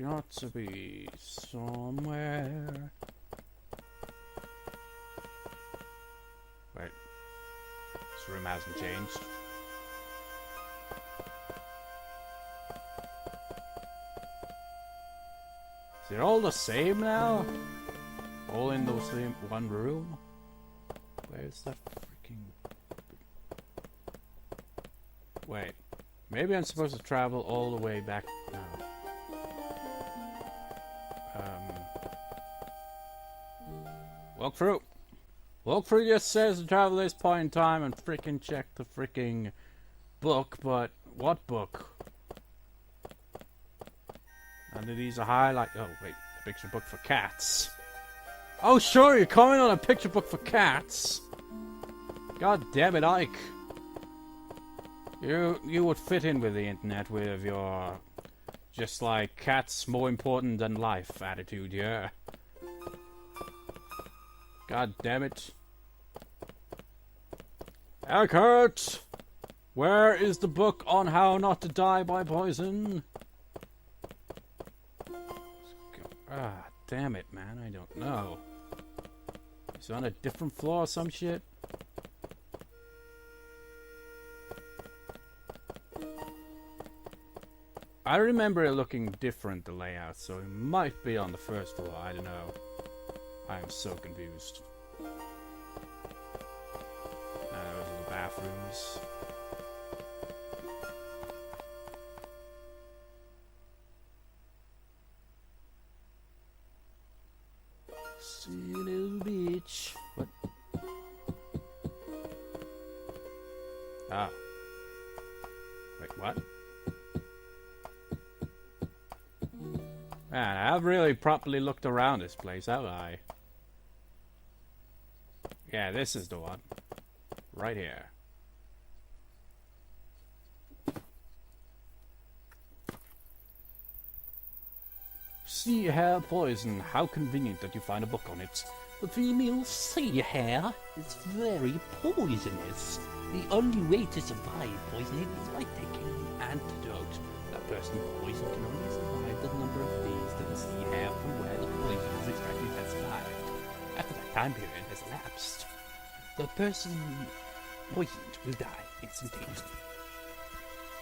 got to be somewhere. Wait. This room hasn't changed. Is it all the same now? All in the same one room? Where's that freaking... Wait. Maybe I'm supposed to travel all the way back now. Walk through. Walk through just says to travel this point in time and freaking check the freaking book, but what book? Under these are highlight. Oh wait, a picture book for cats. Oh sure, you're coming on a picture book for cats. God damn it, Ike. You would fit in with the internet with your just like cats more important than life attitude, yeah. God damn it. Eike! Where is the book on how not to die by poison? Ah, damn it, man. I don't know. Is it on a different floor or some shit? I remember it looking different, the layout, so it might be on the first floor. I don't know. I am so confused. Those are the bathrooms. See you, little bitch. What? Ah. Wait, what? Man, I haven't really properly looked around this place, have I? Yeah, this is the one. Right here. Sea hare poison. How convenient that you find a book on it. The female sea hare is very poisonous. The only way to survive poisoning is by taking the antidote. That person poisoned can only survive the number of days that the sea hare from where the poison is extracted has survived. After that time period has elapsed, the person poisoned will die instantaneously.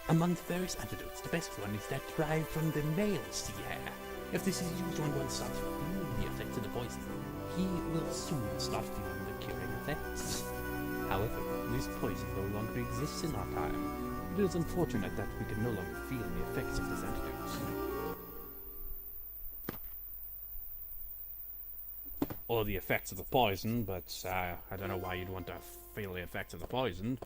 Among the various antidotes, the best one is that derived from the male sea hare. If this is used when one starts feeling the effects of the poison, he will soon start feeling the curing effects. However, this poison no longer exists in our time. It is unfortunate that we can no longer feel the effects of this antidote. Or the effects of the poison, but I don't know why you'd want to feel the effects of the poison.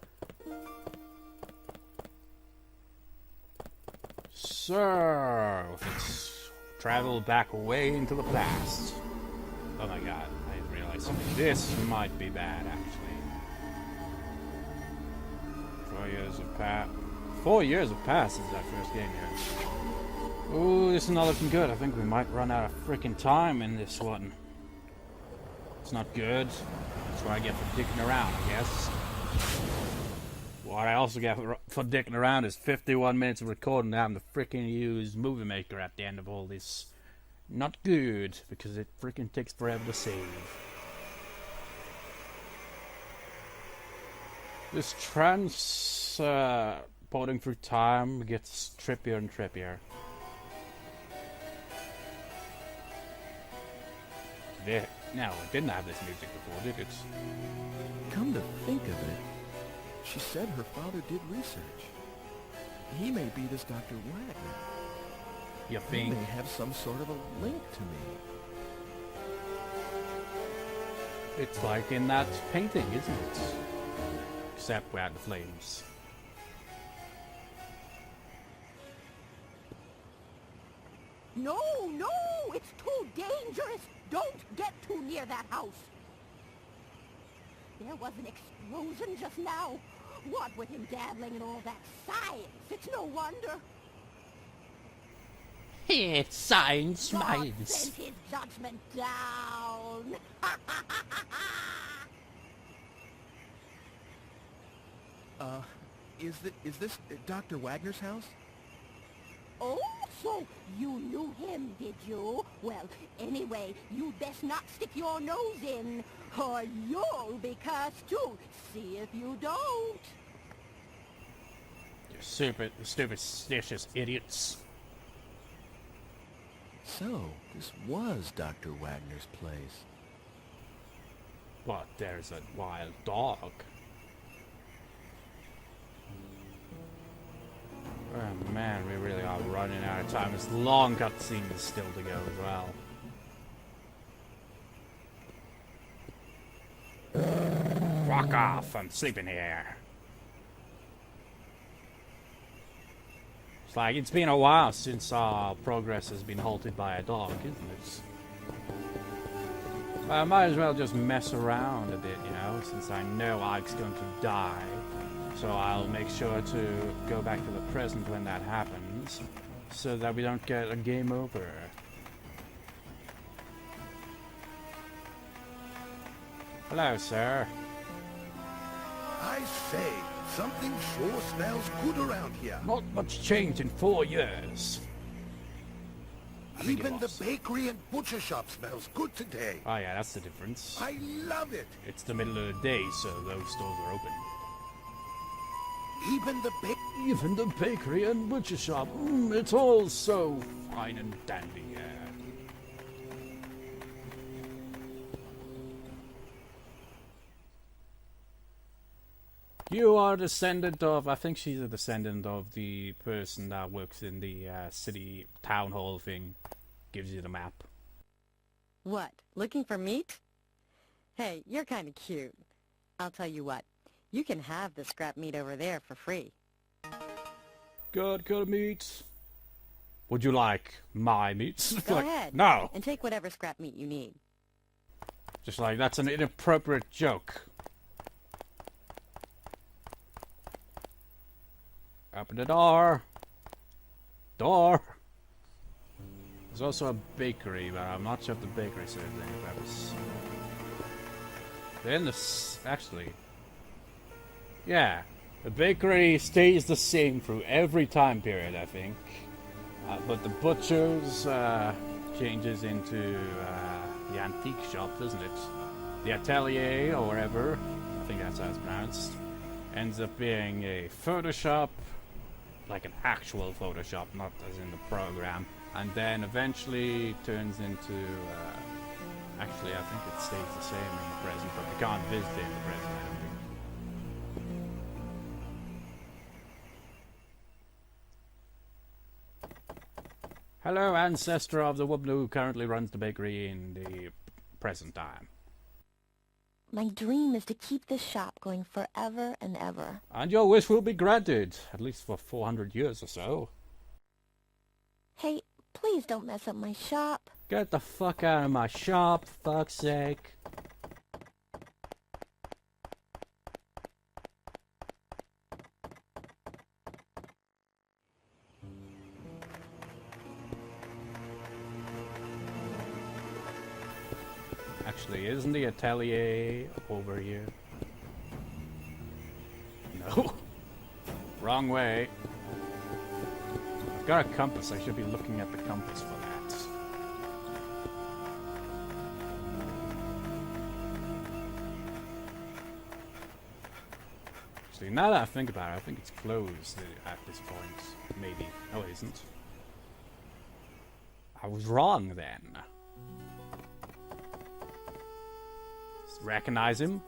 So, let's travel back way into the past. Oh my god, I didn't realize something. This might be bad, actually. 4 years have passed. 4 years have passed since that first game here. Ooh, this is not looking good. I think we might run out of freaking time in this one. It's not good. That's what I get for dicking around, I guess. What I also get for dicking around is 51 minutes of recording and having to freaking use Movie Maker at the end of all this. Not good, because it freaking takes forever to save. This transporting through time gets trippier and trippier. No, it didn't have this music before, did it? Come to think of it, she said her father did research. He may be this Dr. Wagner. You He think? may have some sort of a link to me. It's like in that painting, isn't it? Except without the flames. No, no! It's too dangerous! Don't get too near that house! There was an explosion just now. What with him dabbling in all that science? It's no wonder. It's science God minds. sent his judgment down. Is this Dr. Wagner's house? Oh, So, you knew him, did you? Well, anyway, you'd best not stick your nose in, or you'll be cursed too. See if you don't. You superstitious idiots. So, this was Dr. Wagner's place. But there's a wild dog. Oh man, we really are running out of time. This long cutscene is still to go as well. Fuck off, I'm sleeping here. It's like, it's been a while since our progress has been halted by a dog, isn't it? I might as well just mess around a bit, you know, since I know Ike's going to die. So I'll make sure to go back to the present when that happens, so that we don't get a game over. Hello, sir. I say, something sure smells good around here. Not much change in 4 years. I think it Even the was. bakery and butcher shop smells good today. Oh yeah, that's the difference. I love it. It's the middle of the day, so those stores are open. Even the bakery and butcher shop. It's all so fine and dandy here. You are a descendant of, I think she's a descendant of the person that works in the city town hall thing. Gives you the map. What? Looking for meat? Hey, you're kind of cute. I'll tell you what. You can have the scrap meat over there for free. Good meat. Would you like my meat? Go Like, ahead. no. And take whatever scrap meat you need. Just like, that's an inappropriate joke. Open the door. Door. There's also a bakery, but I'm not sure if the bakery serves any purpose. Then actually, yeah, the bakery stays the same through every time period, I think. But the butcher's changes into the antique shop, doesn't it? The atelier, or whatever, I think that's how it's pronounced, ends up being a Photoshop, like an actual Photoshop, not as in the program. And then eventually turns into, actually I think it stays the same in the present, but we can't visit it in the present, I don't think. Hello, ancestor of the woman who currently runs the bakery in the present time. My dream is to keep this shop going forever and ever. And your wish will be granted, at least for 400 years or so. Hey, please don't mess up my shop. Get the fuck out of my shop, for fuck's sake. Actually, isn't the atelier over here? No. Wrong way. I've got a compass. I should be looking at the compass for that. Actually, now that I think about it, I think it's closed at this point. Maybe. No, it isn't. I was wrong then. Recognize him?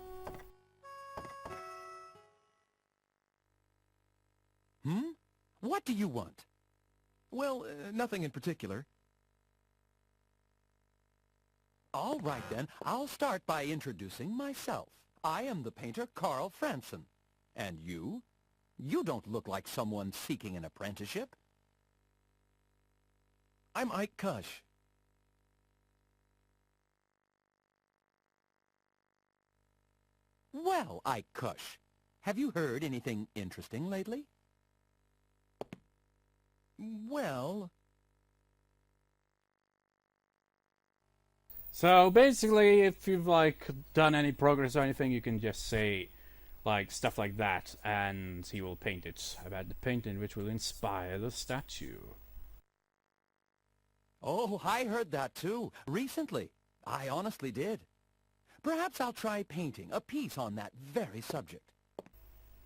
What do you want? Well, nothing in particular. All right, then. I'll start by introducing myself. I am the painter Carl Franson. And you? You don't look like someone seeking an apprenticeship. I'm Ike Kush. Well, Ike Kush, have you heard anything interesting lately? Well... So basically, if you've like done any progress or anything, you can just say like stuff like that, and he will paint it. I've had the painting which will inspire the statue. Oh, I heard that too, recently. I honestly did. Perhaps I'll try painting a piece on that very subject.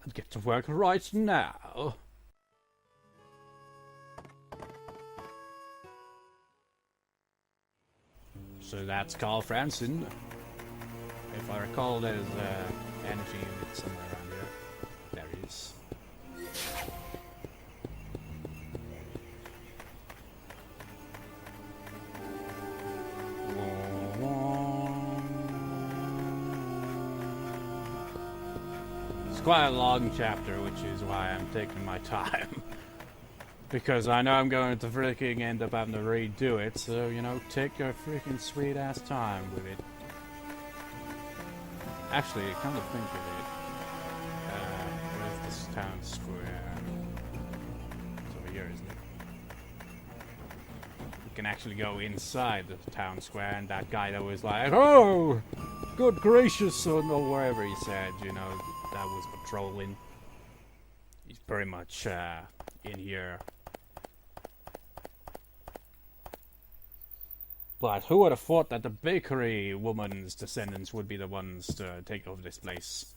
I'll get to work right now. So that's Carl Franson. If I recall, there's energy unit somewhere around here. There he is. It's quite a long chapter, which is why I'm taking my time. Because I know I'm going to freaking end up having to redo it, so, you know, take your freaking sweet ass time with it. Actually, come to think of it, where's this town square? It's over here, isn't it? We can actually go inside the town square, and that guy that was like, "Oh, good gracious," or wherever he said, you know, that was patrolling. He's pretty much in here. But who would have thought that the bakery woman's descendants would be the ones to take over this place?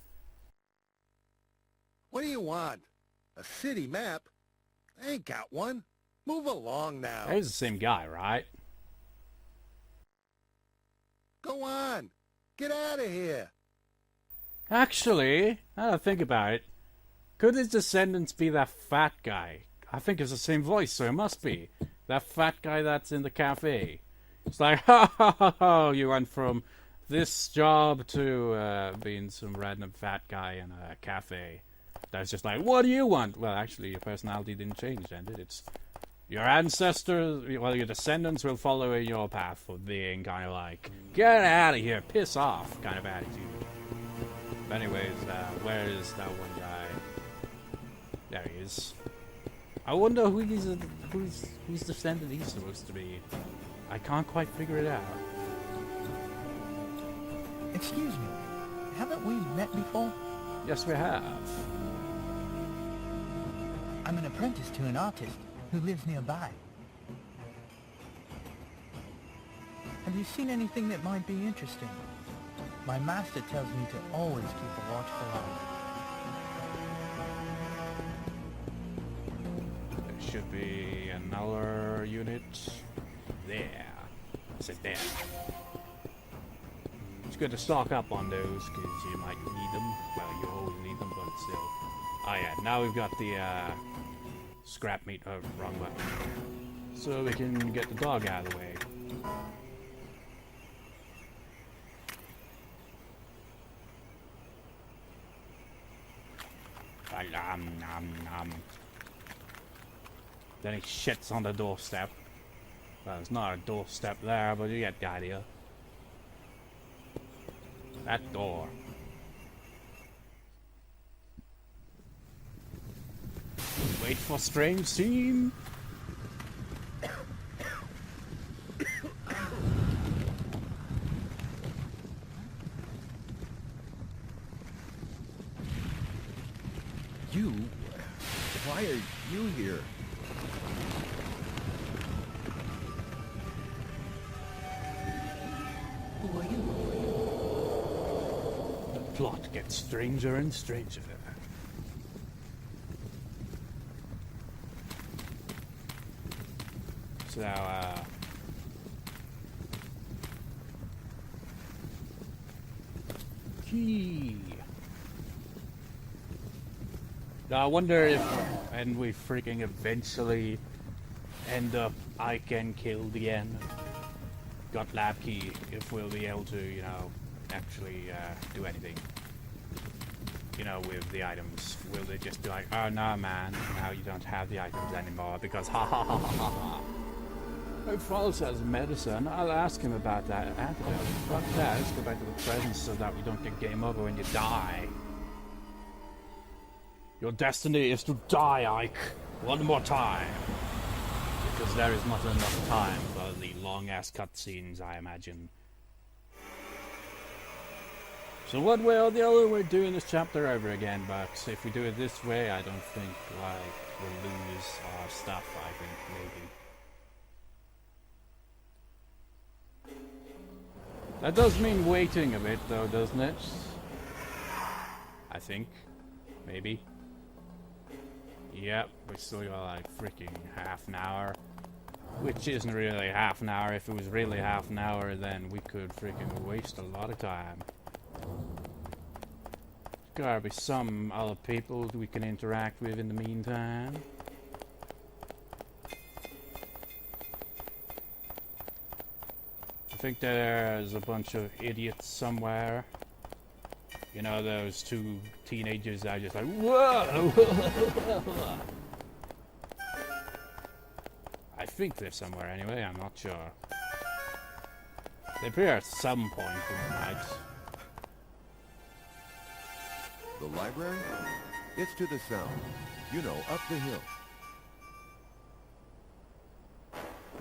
What do you want? A city map? I ain't got one. Move along now. It's the same guy, right? Go on. Get out of here. Actually, now that I think about it, could his descendants be that fat guy? I think it's the same voice, so it must be. That fat guy that's in the cafe. It's like, ha ha ha ha, you went from this job to being some random fat guy in a cafe. That's just like, what do you want? Well, actually, your personality didn't change then, did it? Your ancestors, well, your descendants will follow in your path for being kind of like, get out of here, piss off kind of attitude. But anyways, where is that one guy? There he is. I wonder whose descendant he's supposed to be. I can't quite figure it out. Excuse me, haven't we met before? Yes, we have. I'm an apprentice to an artist who lives nearby. Have you seen anything that might be interesting? My master tells me to always keep a watchful eye. There should be another unit. There. Sit there. It's good to stock up on those, because you might need them. Well, you always need them, but still. Oh yeah, now we've got the scrap meat. Oh, wrong button. So we can get the dog out of the way. Then he shits on the doorstep. Well, there's not a doorstep there, but you get the idea. That door. Wait for strange scene. You? Why are you here? Who are you? The plot gets stranger and stranger. So, key. Now I wonder if, and we freaking eventually end up Ike and killed again. Got lab key, if we'll be able to, you know, actually do anything. You know, with the items. Will they just be like, oh no man, now you don't have the items anymore because ha ha ha ha ha ha. My father says medicine. I'll ask him about that antidote. Fuck that, let's go back to the present so that we don't get game over when you die. Your destiny is to die, Ike. One more time. Because there is not enough time for the long-ass cutscenes, I imagine. So one way or the other, we're doing this chapter over again, but if we do it this way, I don't think, like, we'll lose our stuff, I think, maybe. That does mean waiting a bit though, doesn't it? I think. Maybe. Yep, we still got like freaking half an hour. Which isn't really half an hour. If it was really half an hour, then we could freaking waste a lot of time. Gotta be some other people we can interact with in the meantime. I think there's a bunch of idiots somewhere. You know, those two teenagers that are just like, whoa! I think they're somewhere anyway, I'm not sure. They appear at some point in the night. The library? It's to the south. You know, up the hill.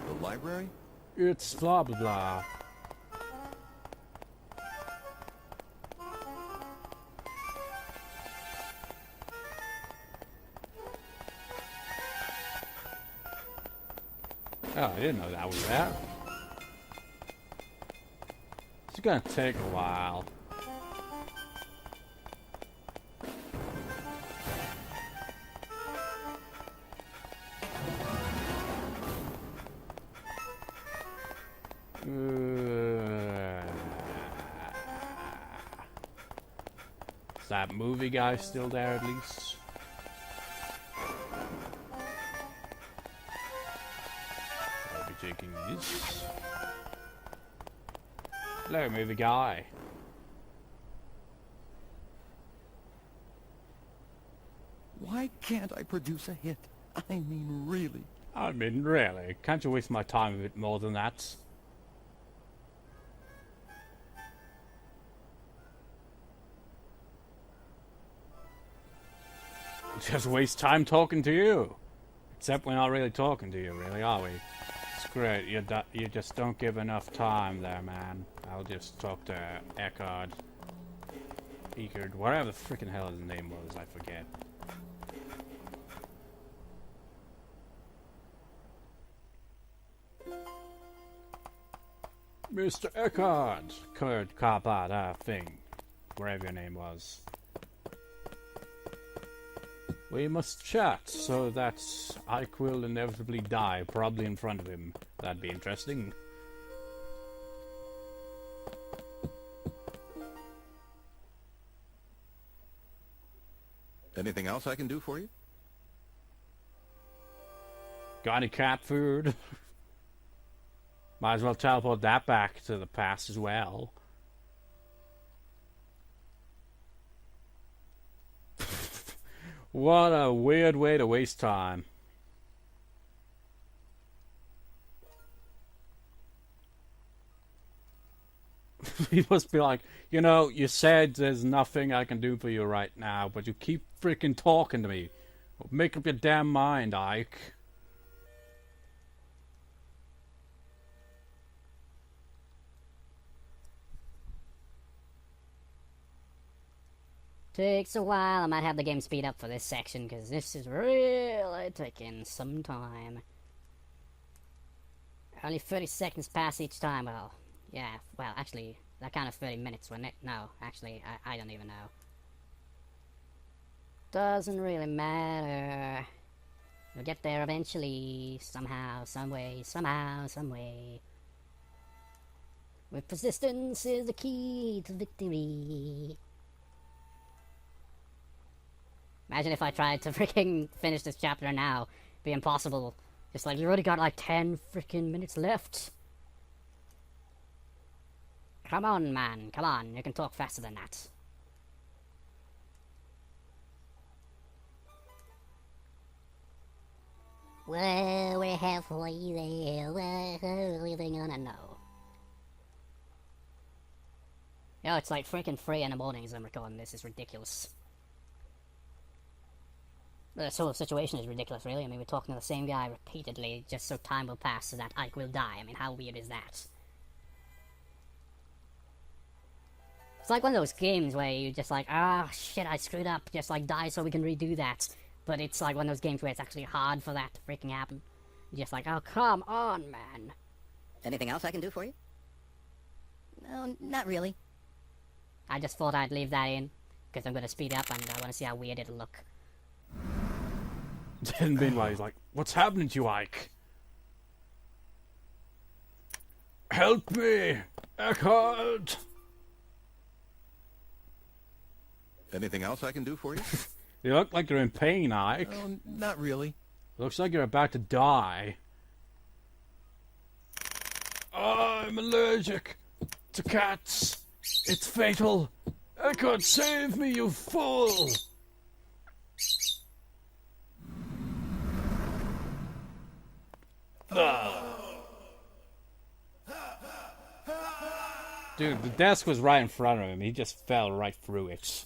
The library? It's blah blah blah. Oh, I didn't know that was there. It's gonna take a while. Is that movie guy still there at least? I'll be taking this. Hello, movie guy. Why can't I produce a hit? I mean, really. I mean, really, can't you waste my time a bit more than that? Just waste time talking to you. Except we're not really talking to you, really, are we? It's great. You just don't give enough time there, man. I'll just talk to Eckard. Eckard, whatever the freaking hell his name was, I forget. Mr. Eckard! Kurt Carpata thing. Wherever your name was. We must chat so that Ike will inevitably die, probably in front of him. That'd be interesting. Anything else I can do for you? Got any cat food? Might as well teleport that back to the past as well. What a weird way to waste time. He must be like, you know, you said there's nothing I can do for you right now, but you keep freaking talking to me. Make up your damn mind, Ike. Takes a while. I might have the game speed up for this section, because this is really taking some time. Only 30 seconds pass each time. Well, yeah, well, actually, that kind of 30 minutes, wasn't it? No, actually, I don't even know. Doesn't really matter. We'll get there eventually. Somehow, some way, somehow, some way. With persistence is the key to victory. Imagine if I tried to freaking finish this chapter now. It'd be impossible. Just like, you already got like 10 freaking minutes left. Come on, man. Come on. You can talk faster than that. Well, we're halfway there. What are we gonna know? Yo, it's like freaking 3 in the morning as I'm recording this. It's ridiculous. This whole situation is ridiculous, really. I mean, we're talking to the same guy repeatedly, just so time will pass so that Ike will die. I mean, how weird is that? It's like one of those games where you just like, ah, shit, I screwed up, just like die so we can redo that. But it's like one of those games where it's actually hard for that to freaking happen. You're just like, oh, come on, man. Anything else I can do for you? Oh, not really. I just thought I'd leave that in, because I'm going to speed up and I want to see how weird it'll look. Then meanwhile he's like, what's happening to you, Ike? Help me! Eckhart! Anything else I can do for you? You look like you're in pain, Ike. Oh, not really. Looks like you're about to die. I'm allergic to cats. It's fatal. Eckhart, save me, you fool! Dude, the desk was right in front of him. He just fell right through it.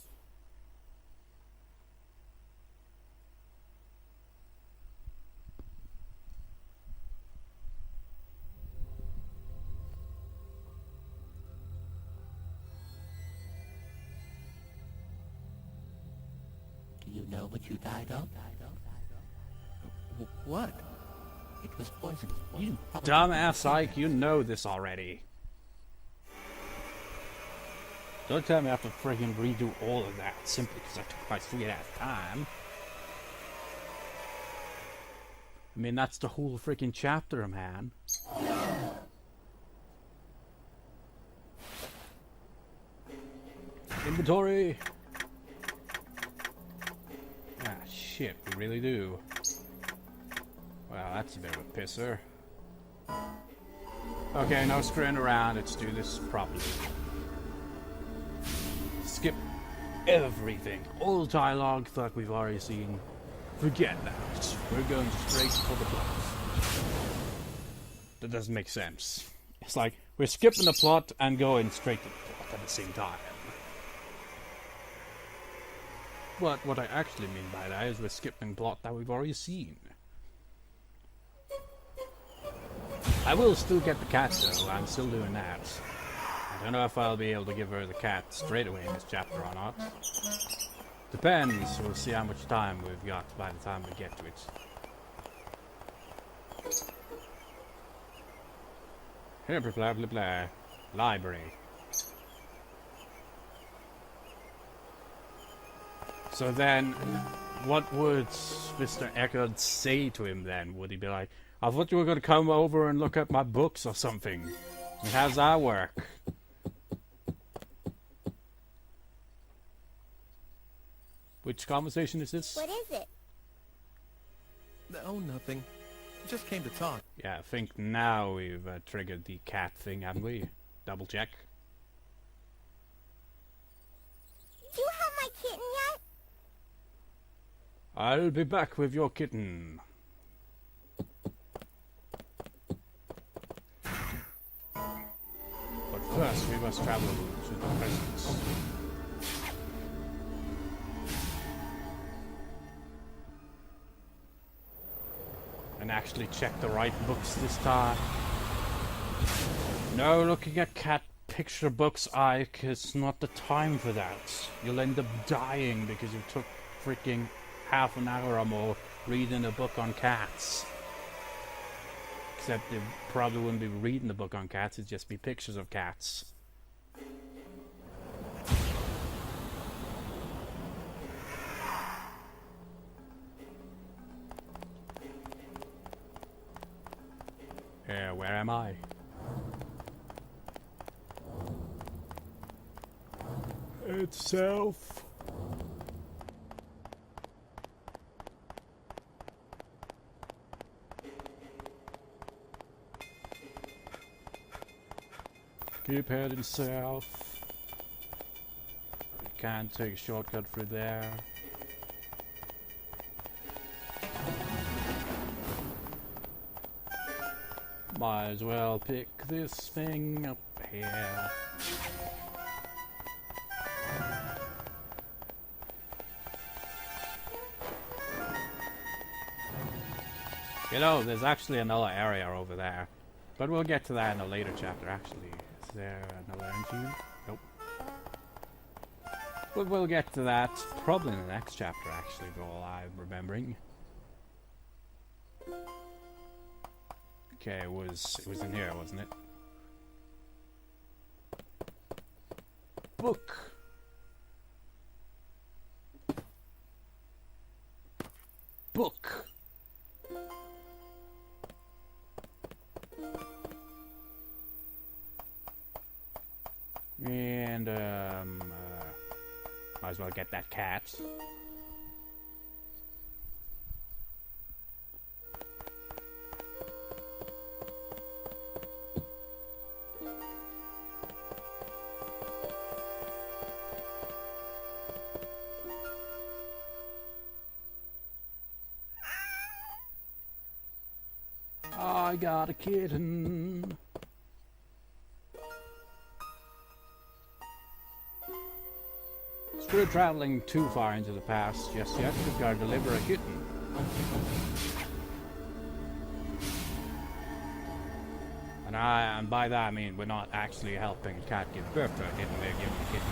Do you know what you died of? What? It was poison. You probably Dumbass Ike, you know this already. Don't tell me I have to friggin' redo all of that simply because I took my sweet ass time. I mean, that's the whole freaking chapter, man. Inventory! Ah, shit, we really do. Well, that's a bit of a pisser. Okay, no screwing around, let's do this properly. Skip everything. All dialogue that we've already seen. Forget that. We're going straight for the plot. That doesn't make sense. It's like we're skipping the plot and going straight to the plot at the same time. But what I actually mean by that is we're skipping plot that we've already seen. I will still get the cat though, I'm still doing that. I don't know if I'll be able to give her the cat straight away in this chapter or not. Depends, we'll see how much time we've got by the time we get to it. Here, blah blah blah blah. Library. So then, what would Mr. Eckert say to him then? Would he be like, I thought you were going to come over and look at my books or something. And how's that work? Which conversation is this? What is it? Oh, nothing. Just came to talk. Yeah, I think now we've triggered the cat thing, haven't we? Double check. Do you have my kitten yet? I'll be back with your kitten. But first we must travel to the present. And actually check the right books this time. No looking at cat picture books, Ike. It's not the time for that. You'll end up dying because you took freaking half an hour or more reading a book on cats. Except you probably wouldn't be reading the book on cats, it'd just be pictures of cats. Where am I? Itself. Keep heading south. You can't take a shortcut through there. Might as well pick this thing up here. You know, there's actually another area over there. But we'll get to that in a later chapter, actually. Is there another engine? Nope. But we'll get to that probably in the next chapter, actually, though I'm remembering. Okay, it was in here, wasn't it? Book. Book. And, might as well get that cat. I got a kitten. Screw traveling too far into the past just yet. We've got to deliver a kitten. And by that I mean we're not actually helping a cat give birth to a kitten. We're giving a kitten.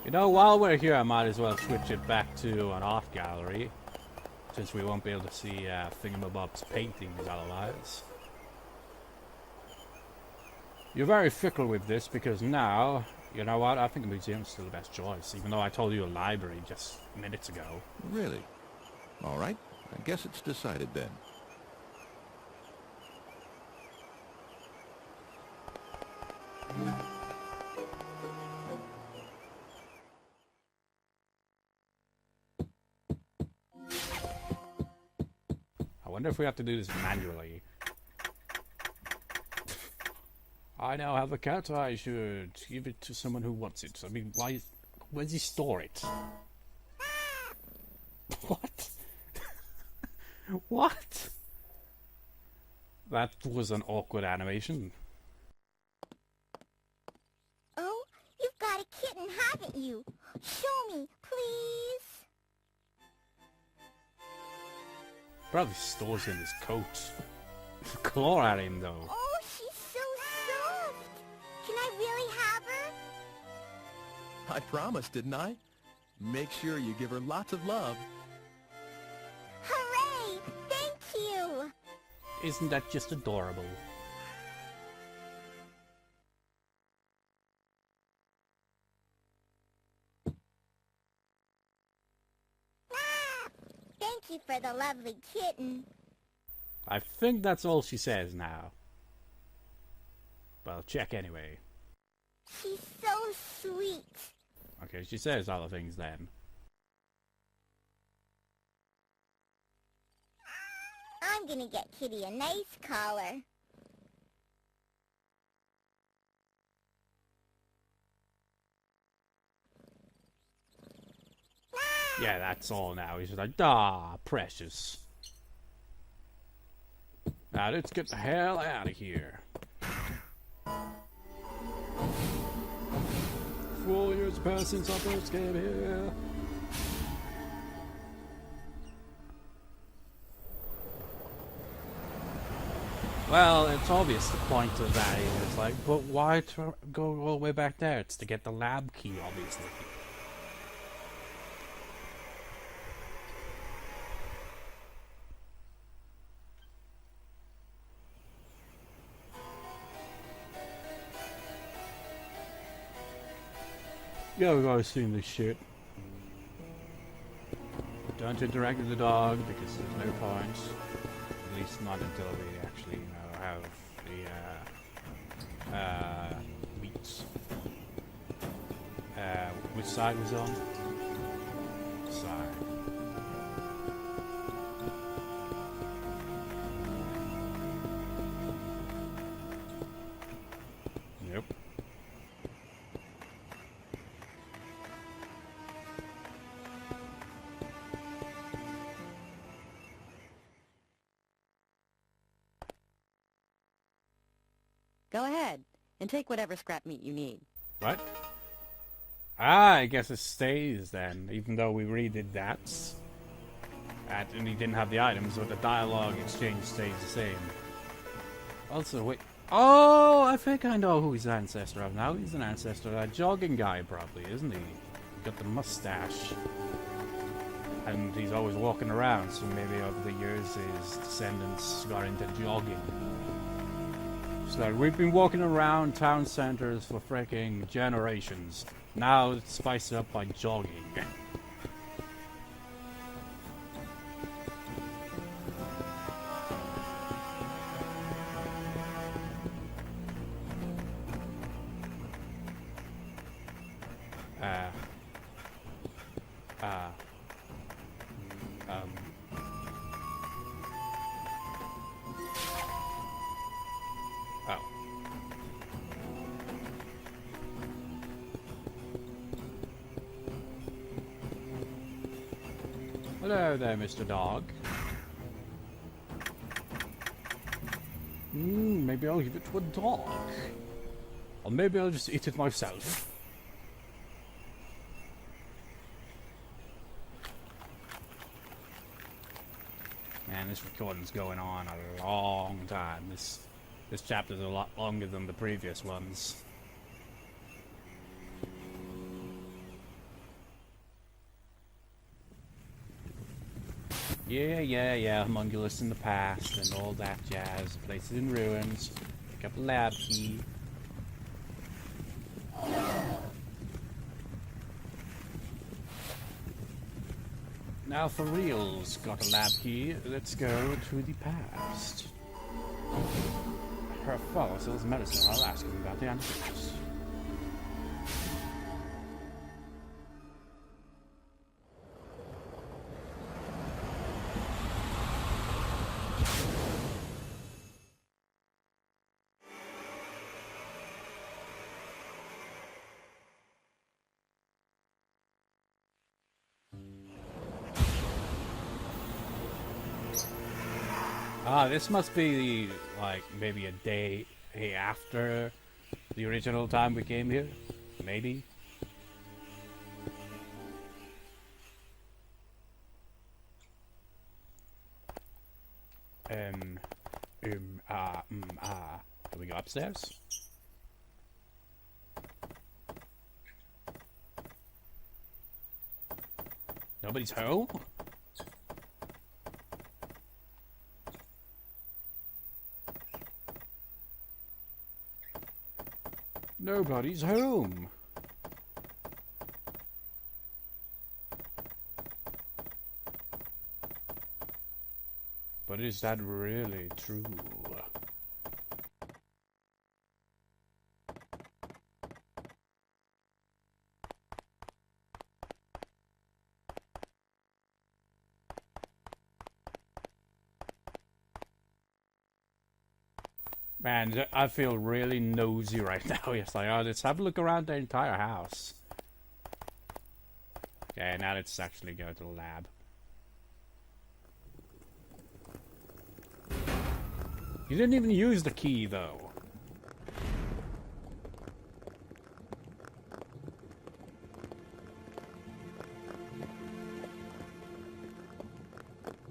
You know, while we're here, I might as well switch it back to an art gallery, since we won't be able to see Thingamabob's paintings otherwise. You're very fickle with this, because now, you know what, I think a museum's still the best choice, even though I told you a library just minutes ago. Really? All right. I guess it's decided then. I wonder if we have to do this manually. I now have a cat. I should give it to someone who wants it. I mean, where does he store it? What? What? That was an awkward animation. Oh, you've got a kitten, haven't you? Show me, please. Probably stores in his coat. Claw at him, though. Oh, she's so soft. Can I really have her? I promised, didn't I? Make sure you give her lots of love. Hooray! Thank you! Isn't that just adorable? Thank you for the lovely kitten. I think that's all she says now. Well, check anyway. She's so sweet. Okay, she says other things then. I'm gonna get Kitty a nice collar. Yeah, that's all now. He's just like, ah, precious. Now let's get the hell out of here. 4 years passed since I first came here. Well, it's obvious the point of that is like, but why go all the way back there? It's to get the lab key, obviously. Yeah, we've always seen this shit. Don't interact with the dog because there's no point. At least not until we actually, you know, have the meats. Which side was on? Side. Yep. Go ahead, and take whatever scrap meat you need. What? Ah, I guess it stays then, even though we redid that. And he didn't have the items, so the dialogue exchange stays the same. Also, wait. Oh, I think I know who he's an ancestor of now. He's an ancestor of that jogging guy, probably, isn't he? Got the mustache. And he's always walking around, so maybe over the years his descendants got into jogging. So we've been walking around town centers for freaking generations. Now it's spiced up by jogging. Oh. Hello there, Mr. Dog. Maybe I'll give it to a dog. Or maybe I'll just eat it myself. Man, this recording's going on a long time. This chapter's a lot longer than the previous ones. Yeah, homunculus in the past and all that jazz. The place is in ruins. Pick up a lab key. Now for reals, got a lab key. Let's go to the past. Her father sells medicine. I'll ask him about the antidotes. Ah, this must be like maybe a day after the original time we came here, maybe. Do we go upstairs? Nobody's home? Nobody's home. But is that really true? Man, I feel really nosy right now. It's like, oh, let's have a look around the entire house. Okay, now let's actually go to the lab. You didn't even use the key, though.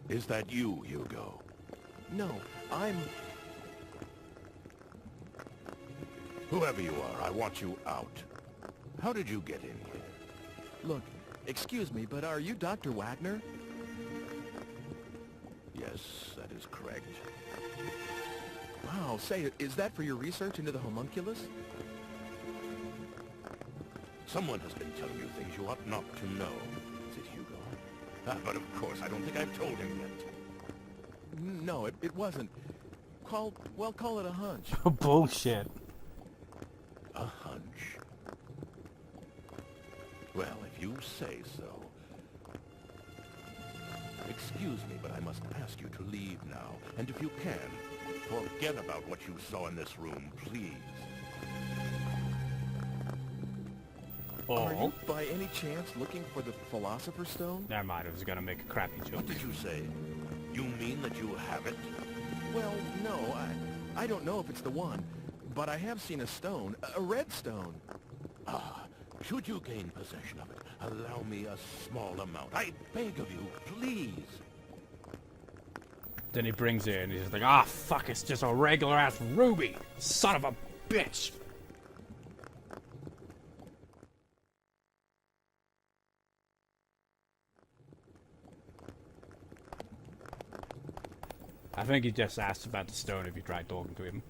Is that you, Hugo? No, I'm... Whoever you are, I want you out. How did you get in here? Look, excuse me, but are you Dr. Wagner? Yes, that is correct. Wow, say, is that for your research into the homunculus? Someone has been telling you things you ought not to know. Is it Hugo? But of course, I don't think I've told him yet. No, it wasn't. Call it a hunch. Bullshit. A hunch? Well, if you say so. Excuse me, but I must ask you to leave now. And if you can, forget about what you saw in this room, please. Are you, by any chance, looking for the Philosopher's Stone? Never mind, I was gonna make a crappy joke. What did you say? You mean that you have it? Well, no, I don't know if it's the one, but I have seen a stone, a red stone. Ah, should you gain possession of it, allow me a small amount. I beg of you, please. Then he brings it and he's just like, ah, fuck, it's just a regular ass ruby. Son of a bitch. I think he just asked about the stone if you tried talking to him.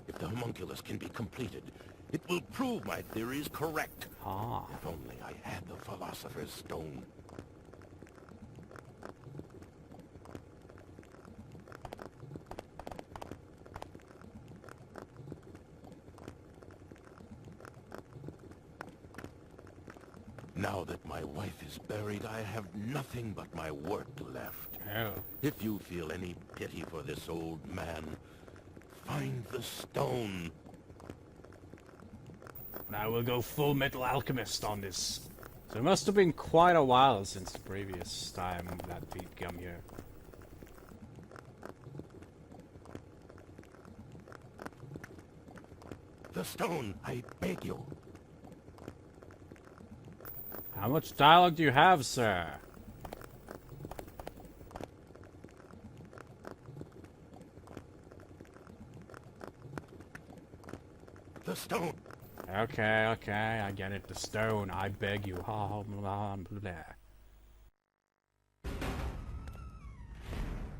If the homunculus can be completed, it will prove my theory is correct. Ah. If only I had the Philosopher's Stone. Now that my wife is buried, I have nothing but my work left. Oh. If you feel any pity for this old man, find the stone. Now we'll go full metal alchemist on this. So it must have been quite a while since the previous time that we'd come here. The stone, I beg you. How much dialogue do you have, sir? The stone. Okay, I get it. The stone, I beg you. Ha, blah, blah.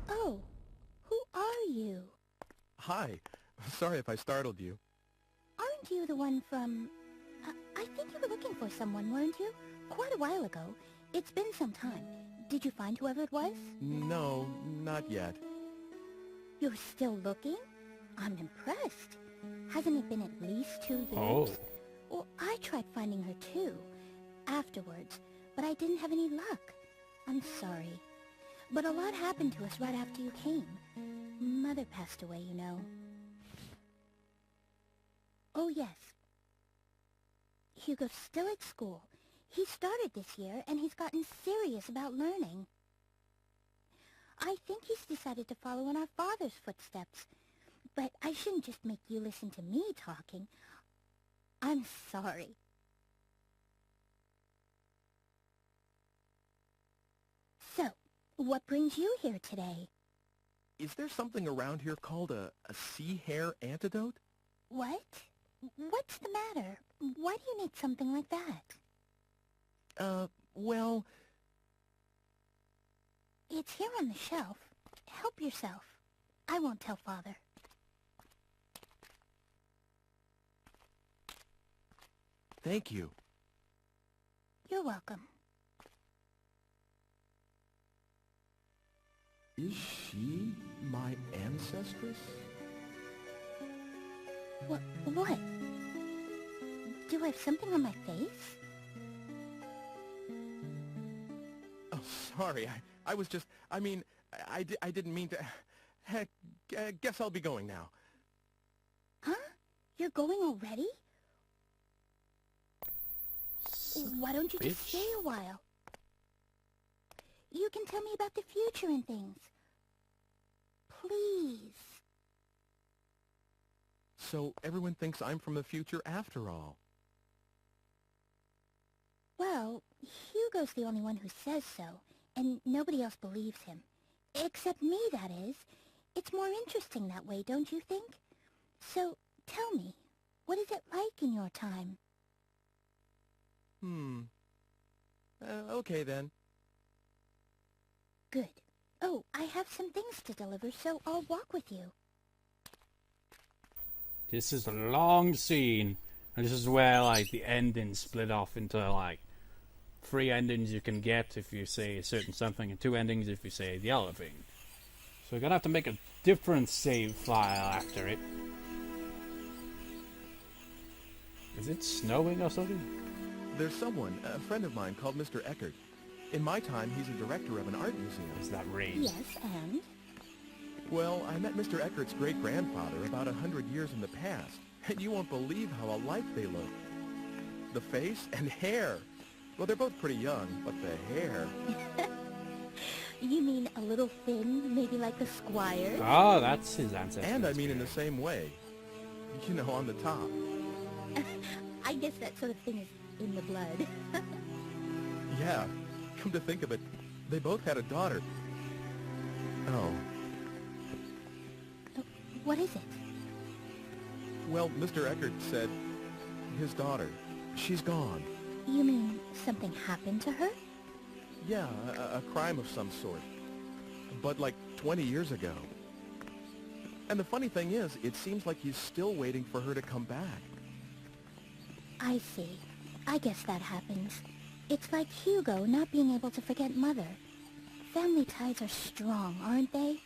Oh, who are you? Hi. Sorry if I startled you. Aren't you the one from... I think you were looking for someone, weren't you? Quite a while ago. It's been some time. Did you find whoever it was? No, not yet. You're still looking? I'm impressed. Hasn't it been at least 2 years? Oh. Well, I tried finding her too, afterwards, but I didn't have any luck. I'm sorry. But a lot happened to us right after you came. Mother passed away, you know. Oh, yes. Hugo's still at school. He started this year, and he's gotten serious about learning. I think he's decided to follow in our father's footsteps. But I shouldn't just make you listen to me talking. I'm sorry. So, what brings you here today? Is there something around here called a sea hare antidote? What? What's the matter? Why do you need something like that? Well... It's here on the shelf. Help yourself. I won't tell Father. Thank you. You're welcome. Is she my ancestress? What? Do I have something on my face? Oh, sorry. I was just... I mean, I didn't mean to... Heck, guess I'll be going now. Huh? You're going already? Why don't you just stay a while? You can tell me about the future and things. Please. So everyone thinks I'm from the future after all. Well, Hugo's the only one who says so, and nobody else believes him. Except me, that is. It's more interesting that way, don't you think? So, tell me, what is it like in your time? Okay then. Good. Oh, I have some things to deliver, so I'll walk with you. This is a long scene, and this is where, like, the endings split off into, like, 3 endings you can get if you say a certain something, and 2 endings if you say the other thing. So you're gonna have to make a different save file after it. Is it snowing or something? There's someone, a friend of mine, called Mr. Eckert. In my time, he's a director of an art museum. Is that rain? Yes, and? Well, I met Mr. Eckert's great-grandfather about 100 years in the past, and you won't believe how alike they look. The face and hair. Well, they're both pretty young, but the hair... You mean a little thin, maybe like the squire? Oh, that's his ancestor. And I mean in the same way. You know, on the top. I guess that sort of thing is in the blood. Yeah, Come to think of it, they both had a daughter. Oh. What is it? Well, Mr. Eckert said his daughter, she's gone. You mean something happened to her? Yeah, a crime of some sort. But like 20 years ago. And the funny thing is, it seems like he's still waiting for her to come back. I see. I guess that happens. It's like Hugo not being able to forget Mother. Family ties are strong, aren't they?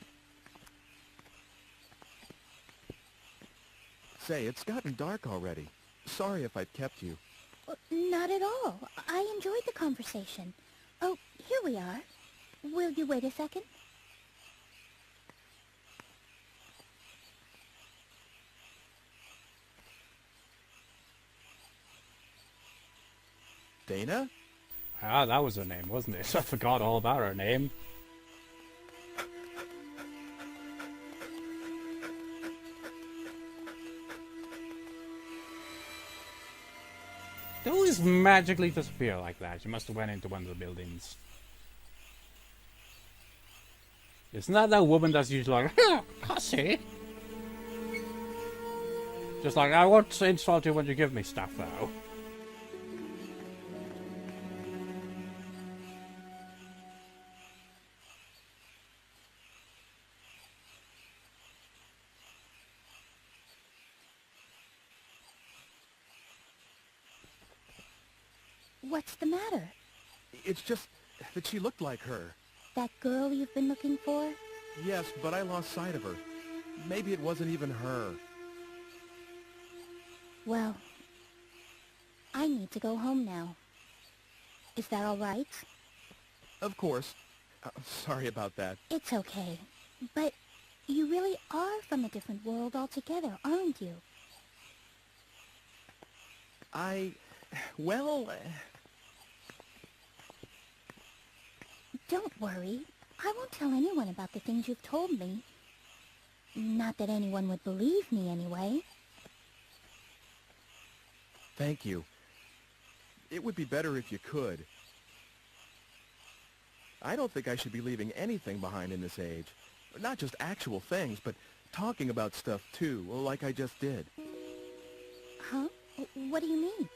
Say, it's gotten dark already. Sorry if I've kept you. Not at all. I enjoyed the conversation. Oh, here we are. Will you wait a second? Dana? Ah, that was her name, wasn't it? I forgot all about her name. They always magically disappear like that. She must have went into one of the buildings. Isn't that woman that's usually like, Cassie? Just like, I won't insult you when you give me stuff, though. What's the matter? It's just that she looked like her. That girl you've been looking for? Yes, but I lost sight of her. Maybe it wasn't even her. Well, I need to go home now. Is that all right? Of course. Sorry about that. It's okay. But you really are from a different world altogether, aren't you? Well... Don't worry. I won't tell anyone about the things you've told me. Not that anyone would believe me, anyway. Thank you. It would be better if you could. I don't think I should be leaving anything behind in this age. Not just actual things, but talking about stuff too, like I just did. Huh? What do you mean?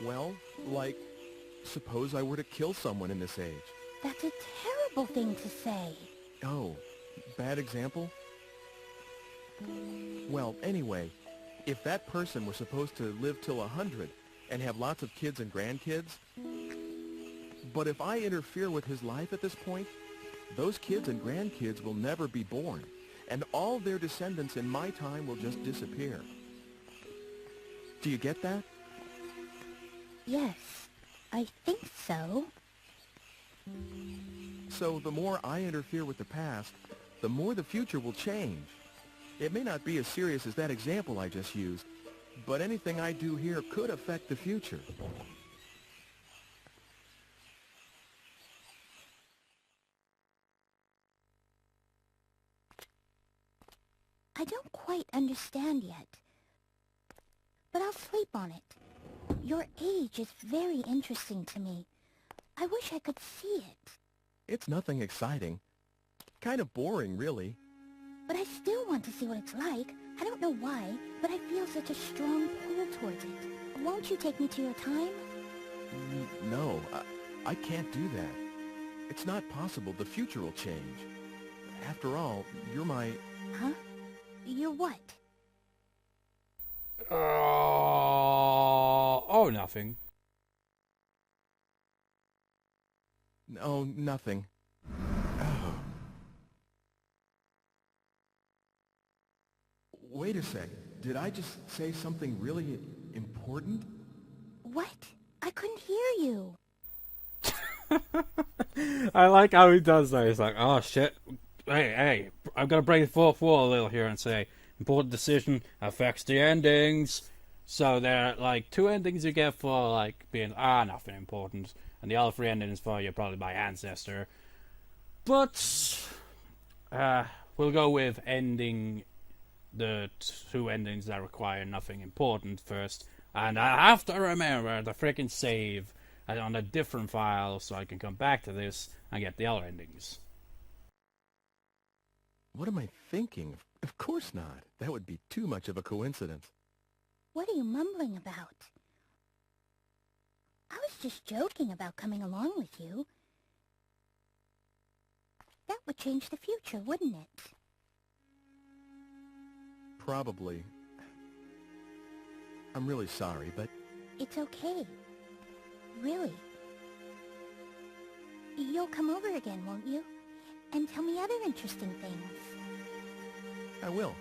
Well, like, suppose I were to kill someone in this age. That's a terrible thing to say. Oh, bad example? Well, anyway, if that person were supposed to live till 100 and have lots of kids and grandkids, but if I interfere with his life at this point, those kids and grandkids will never be born, and all their descendants in my time will just disappear. Do you get that? Yes, I think so. So the more I interfere with the past, the more the future will change. It may not be as serious as that example I just used, but anything I do here could affect the future. I don't quite understand yet, but I'll sleep on it. Your age is very interesting to me. I wish I could see it. It's nothing exciting. Kind of boring, really. But I still want to see what it's like. I don't know why, but I feel such a strong pull towards it. Won't you take me to your time? No, I can't do that. It's not possible. The future will change. After all, you're my... Huh? You're what? Oh, nothing. No, nothing. Oh. Wait a sec. Did I just say something really important? What? I couldn't hear you. I like how he does that. He's like, oh shit. Hey, I'm gonna break the fourth wall a little here and say, important decision affects the endings. So there are like 2 endings you get for like being nothing important, and the other 3 endings for you probably by ancestor. But we'll go with ending the 2 endings that require nothing important first. And I have to remember the freaking save. on a different file so I can come back to this and get the other endings. What am I thinking? Of course not. That would be too much of a coincidence. What are you mumbling about? I was just joking about coming along with you. That would change the future, wouldn't it? Probably. I'm really sorry, but... It's okay. Really. You'll come over again, won't you? And tell me other interesting things. I will.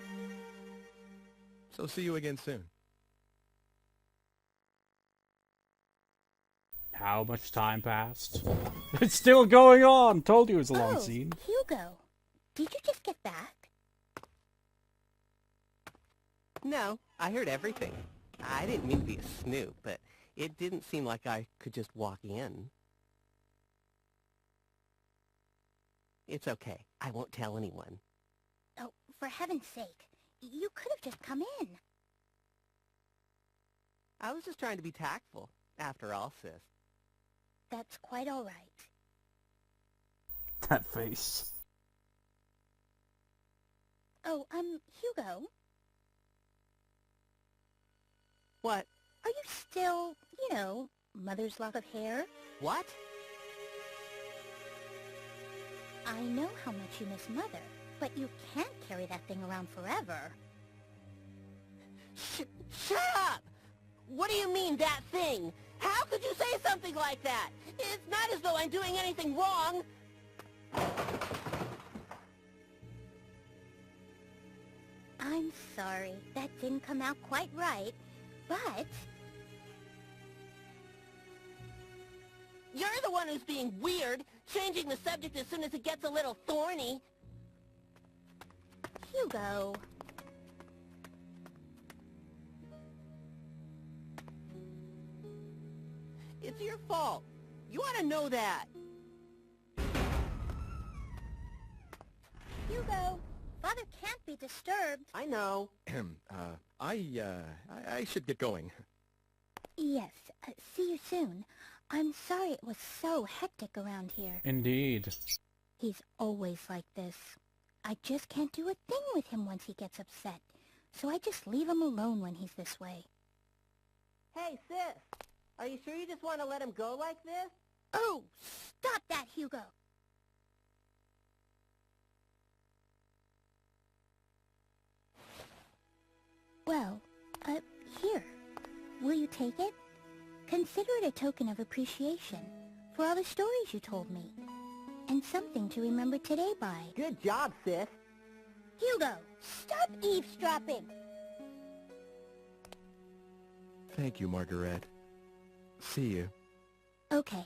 So see you again soon. How much time passed? It's still going on! Told you it was a long scene. Hugo, did you just get back? No, I heard everything. I didn't mean to be a snoop, but it didn't seem like I could just walk in. It's okay. I won't tell anyone. Oh, for heaven's sake. You could have just come in. I was just trying to be tactful, after all, sis. That's quite all right. That face. Oh, Hugo? What? Are you still, mother's lock of hair? What? I know how much you miss Mother, but you can't carry that thing around forever. Shut up! What do you mean, that thing? How could you say something like that? It's not as though I'm doing anything wrong. I'm sorry. That didn't come out quite right, but... You're the one who's being weird, changing the subject as soon as it gets a little thorny. Hugo... It's your fault. You ought to know that. Hugo, Father can't be disturbed. I know. I should get going. Yes, see you soon. I'm sorry it was so hectic around here. Indeed. He's always like this. I just can't do a thing with him once he gets upset. So I just leave him alone when he's this way. Hey, sis. Are you sure you just want to let him go like this? Oh, stop that, Hugo. Well, here. Will you take it? Consider it a token of appreciation for all the stories you told me. And something to remember today by. Good job, sis. Hugo, stop eavesdropping. Thank you, Margarete. See you. Okay.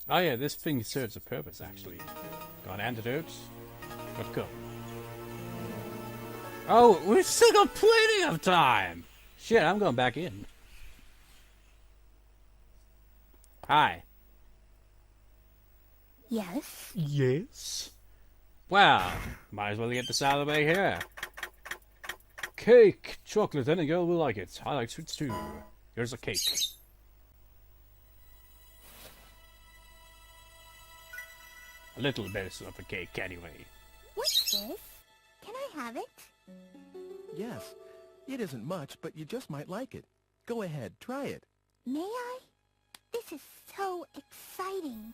Oh yeah, this thing serves a purpose, actually. Got antidotes. But go. Oh, we've still got plenty of time! Shit, I'm going back in. Hi. Yes? Yes? Well, might as well get this out of the way here. Cake! Chocolate, any girl will like it. I like sweets too. Here's a cake. A little bit of a cake, anyway. What's this? Can I have it? Yes. It isn't much, but you just might like it. Go ahead, try it. May I? This is so exciting.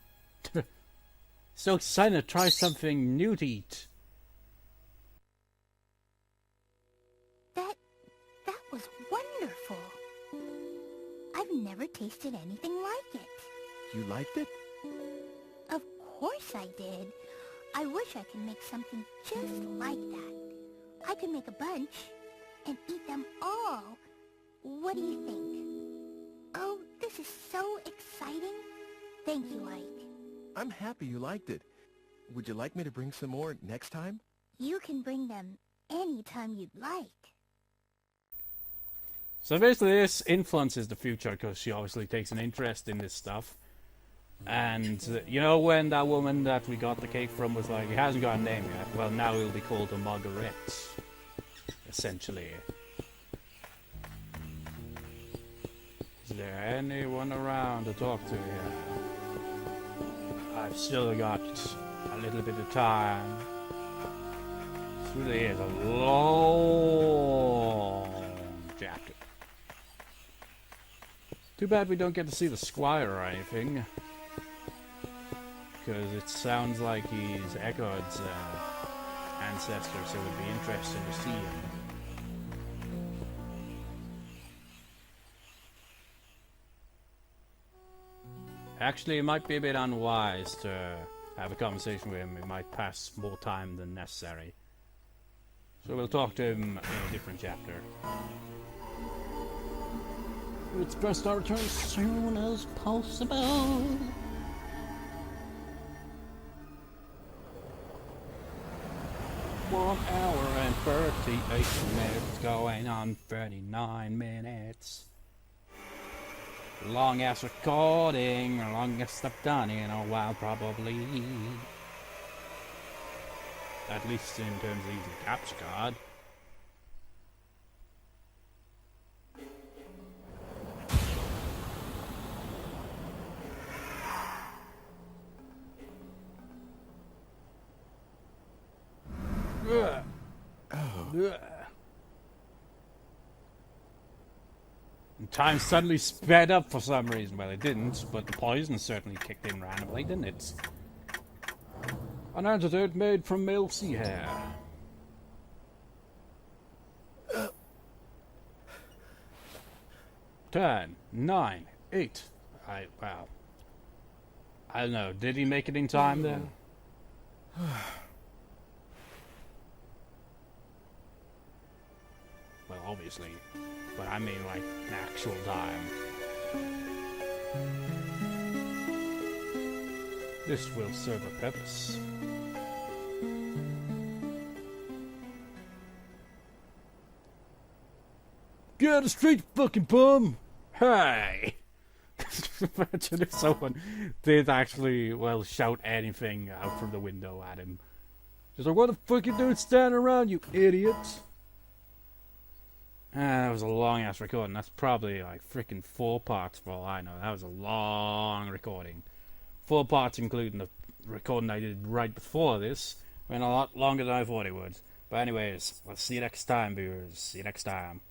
So excited to try something new to eat. That was wonderful. I've never tasted anything like it. You liked it? Of course I did. I wish I could make something just like that. I could make a bunch and eat them all. What do you think? Oh, this is so exciting. Thank you, Ike. I'm happy you liked it. Would you like me to bring some more next time? You can bring them anytime you'd like. So basically this influences the future because she obviously takes an interest in this stuff. And you know when that woman that we got the cake from was like, it hasn't got a name yet. Well, now it'll be called a Margarete. Essentially. Is there anyone around to talk to here? I've still got a little bit of time. This really is a long chapter. Too bad we don't get to see the squire or anything. Because it sounds like he's Eckard's ancestor, so it would be interesting to see him. Actually, it might be a bit unwise to have a conversation with him. We might pass more time than necessary. So we'll talk to him in a different chapter. It's best I return as soon as possible. 1 hour and 38 minutes, going on 39 minutes. Longest recording, longest I've done in a while, probably. At least in terms of using capture card. And time suddenly sped up for some reason. Well, it didn't, but the poison certainly kicked in randomly, didn't it? An antidote made from male sea hare. Ten, 9, 8. Wow. I don't know. Did he make it in time there? Well, obviously. But I mean, like, in actual time. This will serve a purpose. Get out of the street, fucking bum! Hey! Imagine if someone did actually, well, shout anything out from the window at him. Just like, what the fuck you doing standing around, you idiot? That was a long-ass recording. That's probably like freaking 4 parts for all I know. That was a long recording. 4 parts including the recording I did right before this. Went a lot longer than I thought it would. But anyways, I'll see you next time, viewers. See you next time.